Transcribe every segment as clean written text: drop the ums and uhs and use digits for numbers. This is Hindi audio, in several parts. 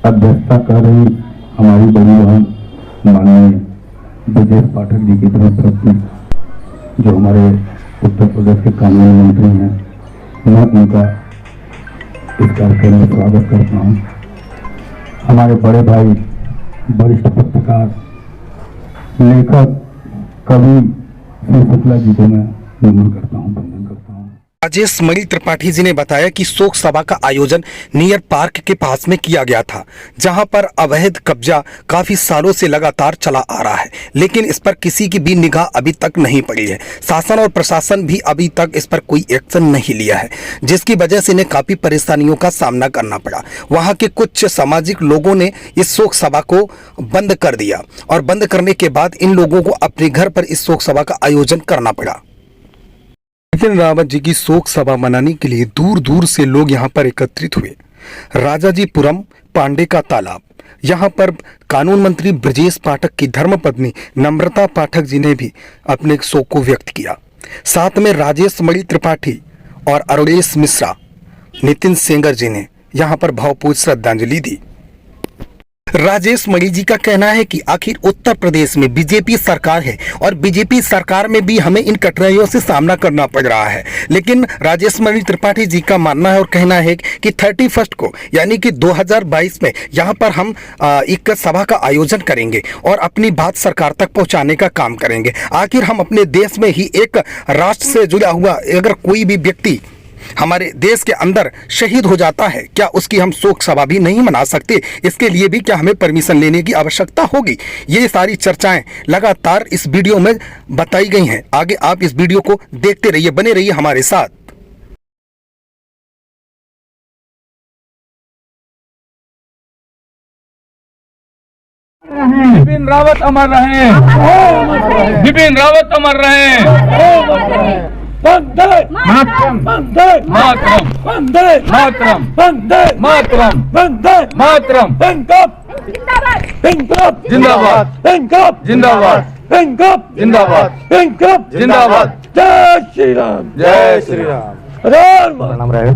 अध्यक्षता कर रही हमारी बड़ी बहन माननीय ब्रजेश पाठक जी की तरफ से, जो हमारे उत्तर प्रदेश के कानून मंत्री हैं, मैं उनका इस कार्यक्रम में स्वागत करता हूँ। हमारे बड़े भाई वरिष्ठ पत्रकार, लेखक, कवि श्री शुक्ला जी को मैं नमन करता हूँ, वंदन करता हूँ। राजेश मणि त्रिपाठी जी ने बताया कि शोक सभा का आयोजन नियर पार्क के पास में किया गया था, जहां पर अवैध कब्जा काफी सालों से लगातार चला आ रहा है, लेकिन इस पर किसी की भी निगाह अभी तक नहीं पड़ी है। शासन और प्रशासन भी अभी तक इस पर कोई एक्शन नहीं लिया है, जिसकी वजह से इन्हें काफी परेशानियों का सामना करना पड़ा। वहां के कुछ सामाजिक लोगों ने इस शोक सभा को बंद कर दिया और बंद करने के बाद इन लोगों को अपने घर पर इस शोक सभा का आयोजन करना पड़ा। बिपिन रावत जी की शोक सभा मनाने के लिए दूर दूर से लोग यहां पर एकत्रित हुए। राजाजीपुरम पांडे का तालाब, यहां पर कानून मंत्री ब्रजेश पाठक की धर्मपत्नी नम्रता पाठक जी ने भी अपने शोक को व्यक्त किया। साथ में राजेश मणि त्रिपाठी और अरुणेश मिश्रा, नितिन सेंगर जी ने यहां पर भावपूर्ण श्रद्धांजलि दी। राजेश मणि जी का कहना है कि आखिर उत्तर प्रदेश में बीजेपी सरकार है और बीजेपी सरकार में भी हमें इन कठिनाइयों से सामना करना पड़ रहा है, लेकिन राजेश मणि त्रिपाठी जी का मानना है और कहना है कि 31 को यानी कि 2022 में यहाँ पर हम एक सभा का आयोजन करेंगे और अपनी बात सरकार तक पहुँचाने का काम करेंगे। आखिर हम अपने देश में ही एक राष्ट्र से जुड़ा हुआ अगर कोई भी व्यक्ति हमारे देश के अंदर शहीद हो जाता है, क्या उसकी हम शोक सभा भी नहीं मना सकते? इसके लिए भी क्या हमें परमिशन लेने की आवश्यकता होगी? ये सारी चर्चाएं लगातार इस वीडियो में बताई गई हैं। आगे आप इस वीडियो को देखते रहिए, बने रहिए हमारे साथ। बिपिन रावत अमर रहे, बिपिन रावत अमर रहे। वंदे मातरम, वंदे मातरम, वंदे मातरम, वंदे मातरम, वंदे मातरम। पिंकअप जिंदाबाद, पिंकअप जिंदाबाद, पिंकअप जिंदाबाद, पिंकअप जिंदाबाद। जय श्री राम, जय श्री राम। नाम रहे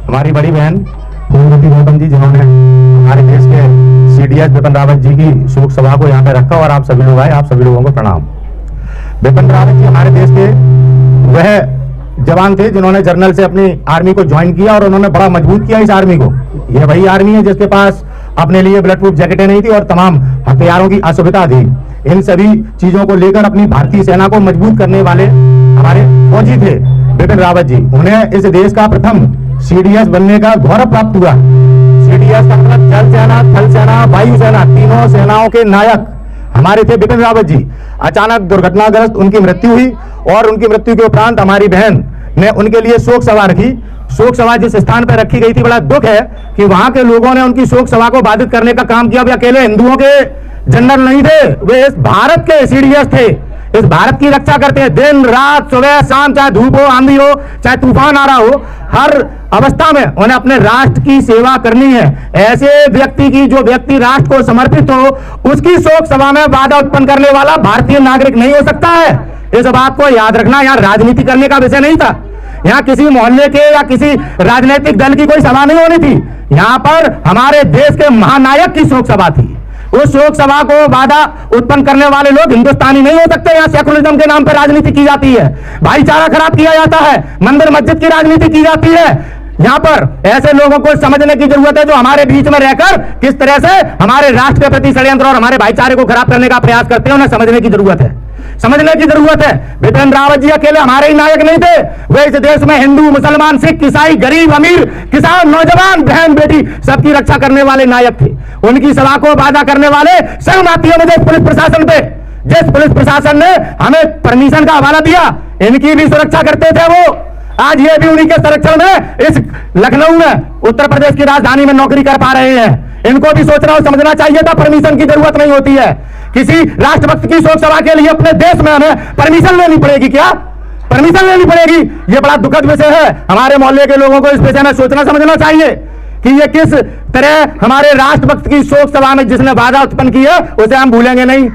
हमारी बड़ी बहन फूलमती गौतम जी, जिन्होंने हमारे देश के सीडीएस बिपिन रावत जी की शोक सभा को यहाँ पे रखा और आप सभी लोग आए, आप सभी लोगों को प्रणाम। बिपिन रावत जी हमारे देश के वह जवान थे जिन्होंने जनरल से अपनी आर्मी को ज्वाइन किया और उन्होंने बड़ा मजबूत किया इस आर्मी को। यह वही आर्मी है जिसके पास अपने लिए बुलेट प्रूफ जैकेटें नहीं थी और तमाम हथियारों की असुविधा थी। इन सभी चीजों को लेकर अपनी भारतीय सेना को मजबूत करने वाले हमारे फौजी थे बिपिन रावत जी। उन्हें इस देश का प्रथम सीडीएस बनने का गौरव प्राप्त हुआ। सीडीएस का मतलब जल सेना, थल सेना, वायु सेना, तीनों सेनाओं के नायक हमारे थे बिपिन रावत जी। अचानक दुर्घटनाग्रस्त उनकी मृत्यु हुई और उनकी मृत्यु के उपरांत हमारी बहन ने उनके लिए शोक सभा रखी। शोक सभा जिस स्थान पर रखी गई थी, बड़ा दुख है कि वहां के लोगों ने उनकी शोक सभा को बाधित करने का काम किया। वे अकेले हिंदुओं के जनरल नहीं थे, वे इस भारत के सीडीएस थे, इस भारत की रक्षा करते हैं। दिन रात, सुबह शाम, चाहे धूप हो, आंधी हो, चाहे तूफान आ रहा हो, हर अवस्था में उन्हें अपने राष्ट्र की सेवा करनी है। ऐसे व्यक्ति की, जो व्यक्ति राष्ट्र को समर्पित हो, उसकी शोक सभा में बाधा उत्पन्न करने वाला भारतीय नागरिक नहीं हो सकता है। इस बात को याद रखना। यहाँ राजनीति करने का विषय नहीं था, यहाँ किसी मोहल्ले के या किसी राजनीतिक दल की कोई सभा नहीं होनी थी। यहाँ पर हमारे देश के महानायक की शोक सभा थी। उस शोक सभा को बाधा उत्पन्न करने वाले लोग हिंदुस्तानी नहीं हो सकते। यहाँ सेकुलरिज्म के नाम पर राजनीति की जाती है, भाईचारा खराब किया जाता है, मंदिर मस्जिद की राजनीति की जाती है। यहाँ पर ऐसे लोगों को समझने की जरूरत है जो हमारे बीच में रहकर किस तरह से हमारे राष्ट्र के प्रति षड्यंत्र और हमारे भाईचारे को खराब करने का प्रयास करते हैं। उन्हें समझने की जरूरत है, समझने की जरूरत है। बिपिन रावत जी अकेले हमारे ही नायक नहीं थे, वे इस देश में हिंदू, मुसलमान, सिख, ईसाई, गरीब, अमीर, किसान, नौजवान, बहन बेटी सबकी रक्षा करने वाले नायक थे। उनकी सभा को बाधा करने वाले शर्म आती है मुझे पुलिस प्रशासन पे। जिस पुलिस प्रशासन ने हमें परमिशन का हवाला दिया, इनकी भी सुरक्षा करते थे वो। आज ये भी उन्हीं के संरक्षण में इस लखनऊ में, उत्तर प्रदेश की राजधानी में नौकरी कर पा रहे हैं। इनको भी सोचना और समझना चाहिए था, परमिशन की जरूरत नहीं होती है। किसी राष्ट्रभक्त की शोक सभा के लिए अपने देश में हमें परमिशन लेनी पड़ेगी क्या? परमिशन लेनी पड़ेगी। ये बड़ा दुखद विषय है। हमारे मोहल्ले के लोगों को इस विषय में सोचना समझना चाहिए कि ये किस तरह हमारे राष्ट्रभक्त की शोक सभा में जिसने बाधा उत्पन्न की है उसे हम भूलेंगे नहीं।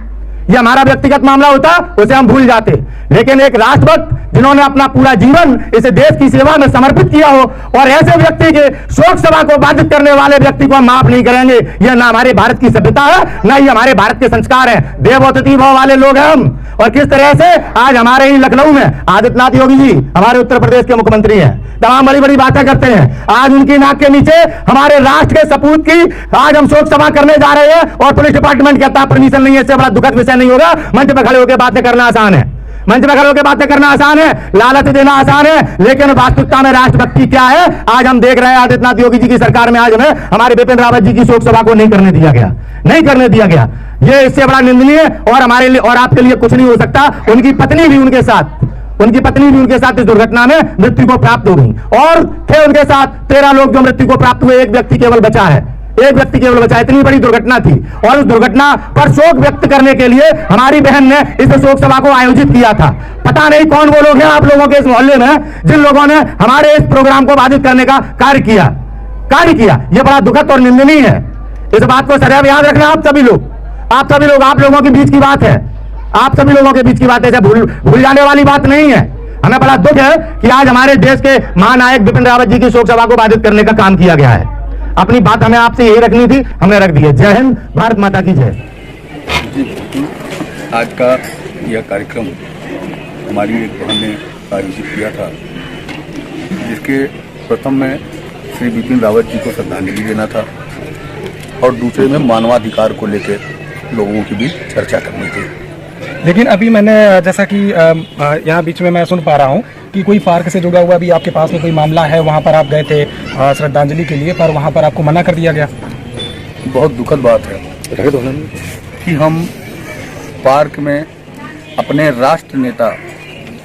ये हमारा व्यक्तिगत मामला होता, उसे हम भूल जाते, लेकिन एक राष्ट्रभक्त जिन्होंने अपना पूरा जीवन इस देश की सेवा में समर्पित किया हो, और ऐसे व्यक्ति के शोक सभा को बाधित करने वाले व्यक्ति को हम माफ नहीं करेंगे। यह ना हमारे भारत की सभ्यता है, ना ही हमारे भारत के संस्कार है। देवोतिथि भाव वाले लोग हैं हम। और किस तरह से आज हमारे ही लखनऊ में आदित्यनाथ योगी जी हमारे उत्तर प्रदेश के मुख्यमंत्री हैं, तमाम बड़ी बड़ी बातें करते हैं। आज उनकी नाक के नीचे हमारे राष्ट्र के सपूत की आज हम शोक सभा करने जा रहे हैं, और पुलिस डिपार्टमेंट कहता है परमिशन नहीं है। इससे बड़ा दुखद विषय नहीं होगा। मंच पर खड़े होकर बातें करना आसान है, मंच पर खड़े होकर बातें करना आसान है, लालच देना आसान है, लेकिन वास्तविकता में राष्ट्रभक्ति क्या है आज हम देख रहे हैं। आदित्यनाथ योगी जी की सरकार में आज हमें हमारे बिपिन रावत जी की शोक सभा को नहीं करने दिया गया, नहीं करने दिया गया। ये इससे बड़ा निंदनीय और हमारे लिए और आपके लिए कुछ नहीं हो सकता। उनकी पत्नी भी उनके साथ इस दुर्घटना में मृत्यु को प्राप्त हो गई, और थे उनके साथ 13 लोग जो मृत्यु को प्राप्त हुए। एक व्यक्ति केवल बचा है, एक व्यक्ति केवल बचा। इतनी बड़ी दुर्घटना थी, और उस दुर्घटना पर शोक व्यक्त करने के लिए हमारी बहन ने इस शोक सभा को आयोजित किया था। पता नहीं कौन वो लोग हैं आप लोगों के इस मोहल्ले में जिन लोगों ने हमारे इस प्रोग्राम को बाधित करने का कार्य किया। यह बड़ा दुखद और निंदनीय है। इस बात को सदैव याद रखना आप सभी लोग, आप लोगों के बीच की बात है, आप सभी लोगों के बीच की बात है, भूल जाने वाली बात नहीं है। हमें बड़ा दुख है कि आज हमारे देश के महानायक बिपिन रावत जी की शोक सभा को बाधित करने का काम किया गया है। अपनी बात हमें आपसे यही रखनी थी, हमने रख दी है। जय हिंद, भारत माता की जय। आज का यह कार्यक्रम हमारी एक बहन ने आयोजित किया था, जिसके प्रथम में श्री बिपिन रावत जी को श्रद्धांजलि देना था, और दूसरे में मानवाधिकार को लेकर लोगों के बीच चर्चा करनी थी। लेकिन अभी मैंने जैसा कि यहाँ बीच में मैं सुन पा रहा हूँ कि कोई पार्क से जुड़ा हुआ भी आपके पास में कोई मामला है, वहाँ पर आप गए थे श्रद्धांजलि के लिए, पर वहाँ पर आपको मना कर दिया गया। बहुत दुखद बात है कि हम पार्क में अपने राष्ट्र नेता,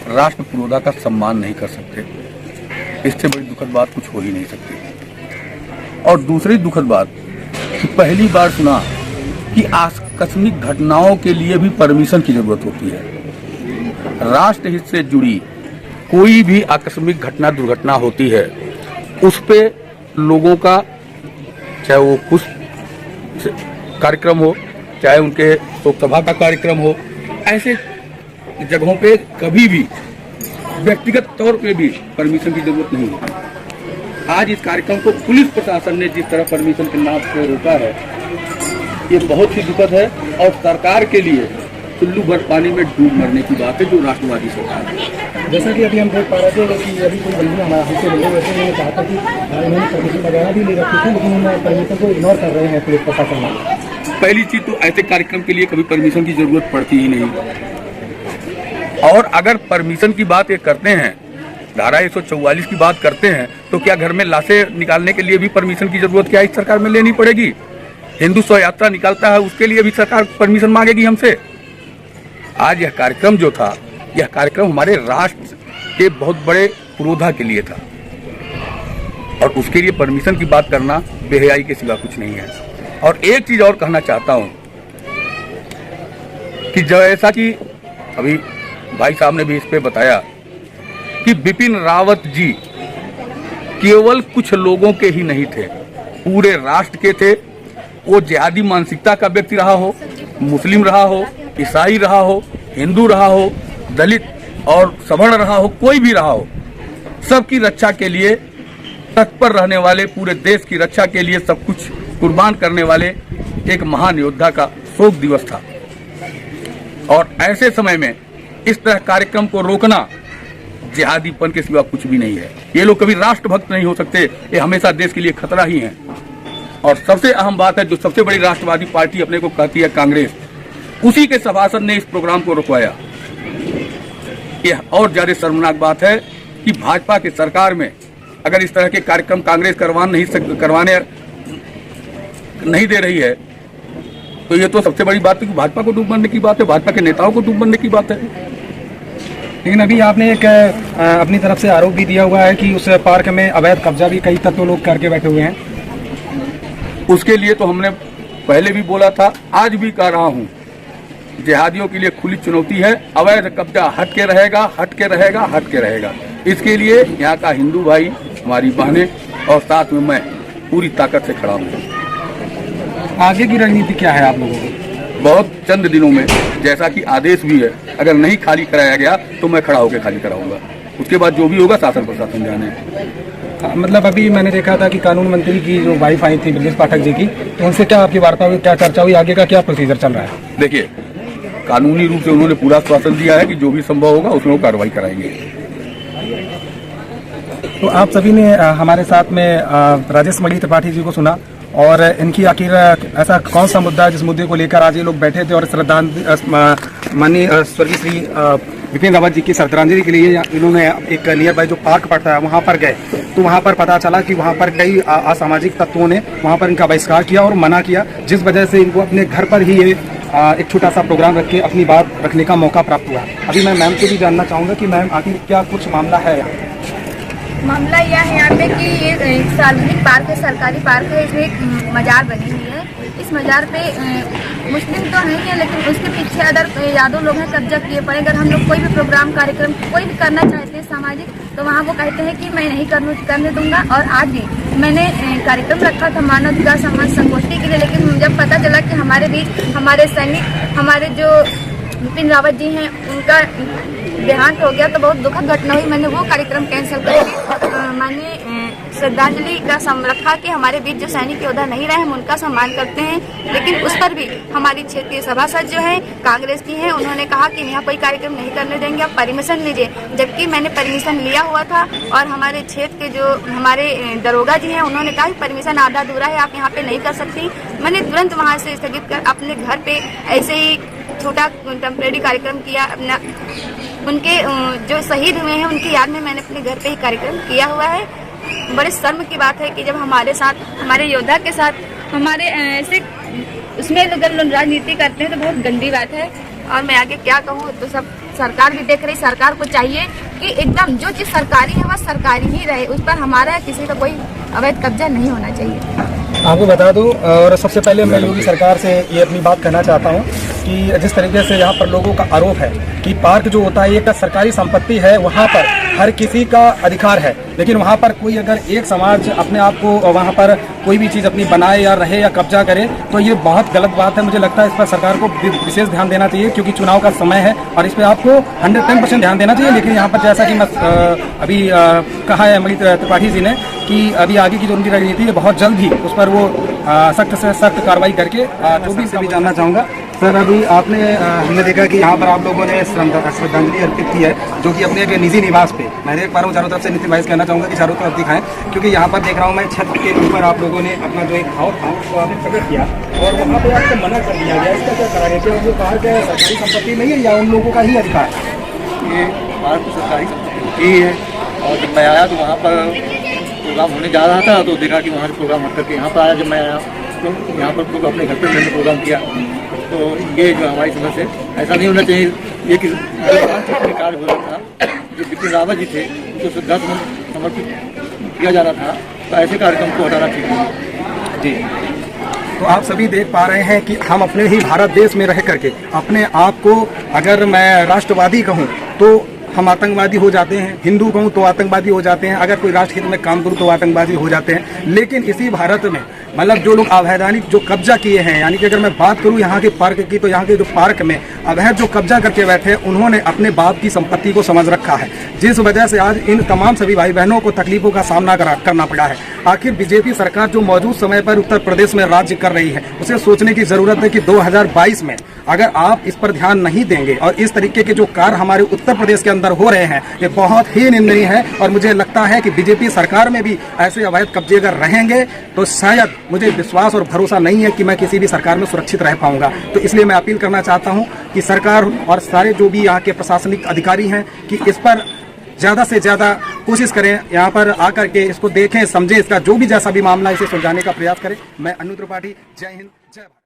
राष्ट्र पुरोधा का सम्मान नहीं कर सकते। इससे बड़ी दुखद बात कुछ हो ही नहीं सकती। और दूसरी दुखद बात कि पहली बार सुना कि आकस्मिक घटनाओं के लिए भी परमिशन की जरूरत होती है। राष्ट्र हित से जुड़ी कोई भी आकस्मिक घटना दुर्घटना होती है, उस पे लोगों का, चाहे वो कुछ कार्यक्रम हो, चाहे उनके शोक सभा का कार्यक्रम हो, ऐसे जगहों पे कभी भी व्यक्तिगत तौर पे भी परमिशन की जरूरत नहीं होती। आज इस कार्यक्रम को पुलिस प्रशासन ने जिस तरह परमिशन के नाम से रोका है, ये बहुत ही दुखद है, और सरकार के लिए चुल्लू भर पानी में डूब मरने की बात है जो राष्ट्रवादी सरकार है। जैसा कि अभी हम देख पा रहे थे कि अभी कोई बंदी हमारा हमसे मिले, वैसे उन्होंने कहा था कि उन्होंने परमिशन वगैरह भी ले रखी थी, लेकिन उन्होंने परमिशन को इग्नोर कर रहे हैं पुलिस प्रशासन में। पहली चीज तो ऐसे कार्यक्रम के लिए कभी परमिशन की जरूरत पड़ती ही नहीं, और अगर परमिशन की बात ये करते हैं, धारा 144 की बात करते हैं, तो क्या घर में लाशें निकालने के लिए भी परमिशन की जरूरत क्या इस सरकार में लेनी पड़ेगी? हिंदू शव यात्रा निकालता है, उसके लिए भी सरकार परमिशन मांगेगी हमसे? आज यह कार्यक्रम जो था, यह कार्यक्रम हमारे राष्ट्र के बहुत बड़े पुरोधा के लिए था, और उसके लिए परमिशन की बात करना बेहयाई के सिवा कुछ नहीं है। और एक चीज और कहना चाहता हूं कि जैसा कि अभी भाई साहब ने भी इस पे बताया कि बिपिन रावत जी केवल कुछ लोगों के ही नहीं थे, पूरे राष्ट्र के थे। वो जिहादी मानसिकता का व्यक्ति रहा हो, मुस्लिम रहा हो, ईसाई रहा हो, हिंदू रहा हो, दलित और सवर्ण रहा हो, कोई भी रहा हो, सबकी रक्षा के लिए तत्पर रहने वाले, पूरे देश की रक्षा के लिए सब कुछ कुर्बान करने वाले एक महान योद्धा का शोक दिवस था। और ऐसे समय में इस तरह कार्यक्रम को रोकना जिहादीपन के सिवा कुछ भी नहीं है। ये लोग कभी राष्ट्रभक्त नहीं हो सकते, ये हमेशा देश के लिए खतरा ही है। और सबसे अहम बात है, जो सबसे बड़ी राष्ट्रवादी पार्टी अपने को कहती है कांग्रेस, उसी के सभासद ने इस प्रोग्राम को रुकवाया। यह और ज्यादा शर्मनाक बात है कि भाजपा की सरकार में अगर इस तरह के कार्यक्रम कांग्रेस करवाने नहीं दे रही है, तो ये तो सबसे बड़ी बात है कि भाजपा को डूब मरने की बात है, भाजपा के नेताओं को डूब मरने की बात है। लेकिन अभी आपने एक अपनी तरफ से आरोप भी दिया हुआ है कि उस पार्क में अवैध कब्जा भी कई तत्व लोग करके बैठे हुए हैं। उसके लिए तो हमने पहले भी बोला था, आज भी कह रहा हूं, जिहादियों के लिए खुली चुनौती है। अवैध कब्जा हट के रहेगा, हट के रहेगा, हट के रहेगा। इसके लिए यहाँ का हिंदू भाई, हमारी बहनें और साथ में मैं पूरी ताकत से खड़ा हूँ। आगे की रणनीति क्या है आप लोगों की? बहुत चंद दिनों में, जैसा कि आदेश भी है, अगर नहीं खाली कराया गया तो मैं खड़ा होकर खाली कराऊंगा। उसके बाद जो भी होगा शासन प्रशासन जाने। मतलब अभी मैंने देखा था कि कानून मंत्री की जो वाइफ आई थी ब्रजेश पाठक जी की, तो उनसे क्या आपकी वार्ता हुई, क्या चर्चा हुई, आगे का क्या प्रोसीजर चल रहा है? देखिए, कानूनी रूप से उन्होंने पूरा आश्वासन दिया है कि जो भी संभव होगा उसमें वो कार्रवाई कराएंगे। तो आप सभी ने हमारे साथ में राजेश मणि त्रिपाठी जी को सुना, और इनकी आखिर ऐसा कौन सा मुद्दा है जिस मुद्दे को लेकर आज ये लोग बैठे थे और श्रद्धांजलि माननीय स्वर्गीय श्री विपिन रावत जी की श्रद्धांजलि के लिए इन्होंने एक नियर बाय जो पार्क पड़ता है वहाँ पर गए। तो वहाँ पर पता चला कि वहाँ पर कई असामाजिक तत्वों ने वहाँ पर इनका बहिष्कार किया और मना किया, जिस वजह से इनको अपने घर पर ही ये एक छोटा सा प्रोग्राम रख के अपनी बात रखने का मौका प्राप्त हुआ। अभी मैं मैम से भी जानना चाहूँगा कि मैम आखिर क्या कुछ मामला है यहाँ? मामला यह है यहाँ पे कि ये एक सार्वजनिक पार्क है, सरकारी पार्क है, इसमें एक मजार बनी हुई है। इस मजार पे मुस्लिम तो नहीं है, लेकिन उसके पीछे अदर यादव लोग हैं कब्जा किए पड़े। अगर हम लोग कोई भी प्रोग्राम कार्यक्रम कोई भी करना चाहते हैं सामाजिक, तो वहाँ वो कहते हैं कि मैं नहीं करने दूंगा। और आज भी मैंने कार्यक्रम रखा था मानव अधिकार सम्मान संगोष्ठी के लिए, लेकिन जब पता चला कि हमारे बीच हमारे सैनिक, हमारे जो विपिन रावत जी हैं, उनका देहांत हो गया, तो बहुत दुखद घटना हुई। मैंने वो कार्यक्रम कैंसिल करके माननीय श्रद्धांजलि का रखा कि हमारे बीच जो सैनिक योद्धा नहीं रहे हम उनका सम्मान करते हैं। लेकिन उस पर भी हमारी क्षेत्रीय सभासद जो है कांग्रेस की है, उन्होंने कहा कि यहाँ कोई कार्यक्रम नहीं करने देंगे, आप परमिशन लीजिए। जबकि मैंने परमिशन लिया हुआ था और हमारे क्षेत्र के जो हमारे दरोगा जी हैं उन्होंने कहा कि परमिशन आधा अधूरा है, आप यहाँ पे नहीं कर सकती। मैंने तुरंत वहाँ से स्थगित कर अपने घर पे ऐसे ही छोटा टेम्परेरी कार्यक्रम किया। अपना उनके जो शहीद हुए हैं उनकी याद में मैंने अपने घर पे ही कार्यक्रम किया हुआ है। बड़े शर्म की बात है कि जब हमारे साथ, हमारे योद्धा के साथ हमारे ऐसे उसमें लोग राजनीति करते हैं तो बहुत गंदी बात है। और मैं आगे क्या कहूँ, तो सब सरकार भी देख रही। सरकार को चाहिए कि एकदम जो चीज़ सरकारी है वह सरकारी ही रहे, उस पर हमारा किसी का कोई अवैध कब्जा नहीं होना चाहिए। आपको बता दूं, और सबसे पहले मैं योगी सरकार से ये अपनी बात कहना चाहता हूँ कि जिस तरीके से यहाँ पर लोगों का आरोप है कि पार्क जो होता है ये सरकारी संपत्ति है, वहाँ पर हर किसी का अधिकार है, लेकिन वहाँ पर कोई अगर एक समाज अपने आप को वहाँ पर कोई भी चीज़ अपनी बनाए या रहे या कब्जा करे तो ये बहुत गलत बात है। मुझे लगता है इस पर सरकार को विशेष ध्यान देना चाहिए, क्योंकि चुनाव का समय है और इस पर आपको 110% ध्यान देना चाहिए। लेकिन यहाँ पर जैसा कि मैं अभी कहा है मणि त्रिपाठी जी ने कि अभी आगे की जो उनकी रणनीति है बहुत जल्द ही उस पर वो सख्त से सख्त कार्रवाई करके जो भी सभी जानना चाहूँगा। सर, अभी आपने हमने देखा कि यहाँ पर आप लोगों ने श्रद्धांजलि अर्पित की है, जो कि अपने एक निजी निवास पे, मैं देख पा रहा हूँ चारों तरफ से। नितिन भाई कहना चाहूँगा कि चारों तरफ दिखाएं, क्योंकि यहाँ पर देख रहा हूँ मैं छत के ऊपर आप लोगों ने अपना जो एक भाव था उसको आपने प्रकट किया और वहाँ पर आपको मना कर दिया गया। इसका क्या कारण है? क्या वो पार्क है सरकारी संपत्ति नहीं है या उन लोगों का ही अधिकार है? ये पार्क सरकारी संपत्ति ही है, और जब मैं आया तो वहाँ पर प्रोग्राम होने जा रहा था तो देखा कि वहाँ से प्रोग्राम हट करके यहाँ पर आया। जब मैं आया तो यहाँ पर अपने घर पर मैंने प्रोग्राम किया। तो ये जो हमारी समझ है, ऐसा नहीं होना चाहिए। ये कि कार्य हो रहा था, जो विपिन रावत जी थे उनको श्रद्धा समर्पित किया जा रहा था, तो ऐसे कार्यक्रम को हटाना चाहिए जी। तो आप सभी देख पा रहे हैं कि हम अपने ही भारत देश में रह करके अपने आप को, अगर मैं राष्ट्रवादी कहूँ तो हम आतंकवादी हो जाते हैं, हिंदू कहूँ तो आतंकवादी हो जाते हैं, अगर कोई राष्ट्र हित में काम करूँ तो आतंकवादी हो जाते हैं। लेकिन इसी भारत में मतलब जो लोग अवैधानिक जो कब्जा किए हैं, यानी कि अगर मैं बात करूं यहाँ के पार्क की, तो यहाँ के जो पार्क में अवैध जो कब्जा करके बैठे हैं, उन्होंने अपने बाप की संपत्ति को समझ रखा है, जिस वजह से आज इन तमाम सभी भाई बहनों को तकलीफों का सामना करना पड़ा है। आखिर बीजेपी सरकार जो मौजूद समय पर उत्तर प्रदेश में राज्य कर रही है, उसे सोचने की जरूरत है कि 2022 में अगर आप इस पर ध्यान नहीं देंगे और इस तरीके के जो कार्य हमारे उत्तर प्रदेश के अंदर हो रहे हैं, ये बहुत ही निंदनीय है। और मुझे लगता है कि बीजेपी सरकार में भी ऐसे अवैध कब्जे अगर रहेंगे तो शायद, मुझे विश्वास और भरोसा नहीं है कि मैं किसी भी सरकार में सुरक्षित रह पाऊंगा। तो इसलिए मैं अपील करना चाहता हूं कि सरकार और सारे जो भी यहाँ के प्रशासनिक अधिकारी हैं कि इस पर ज़्यादा से ज़्यादा कोशिश करें, यहाँ पर आकर के इसको देखें, समझें, इसका जो भी जैसा भी मामला है इसे सुलझाने का प्रयास करें। मैं अनु त्रिपाठी, जय हिंद, जय भारत।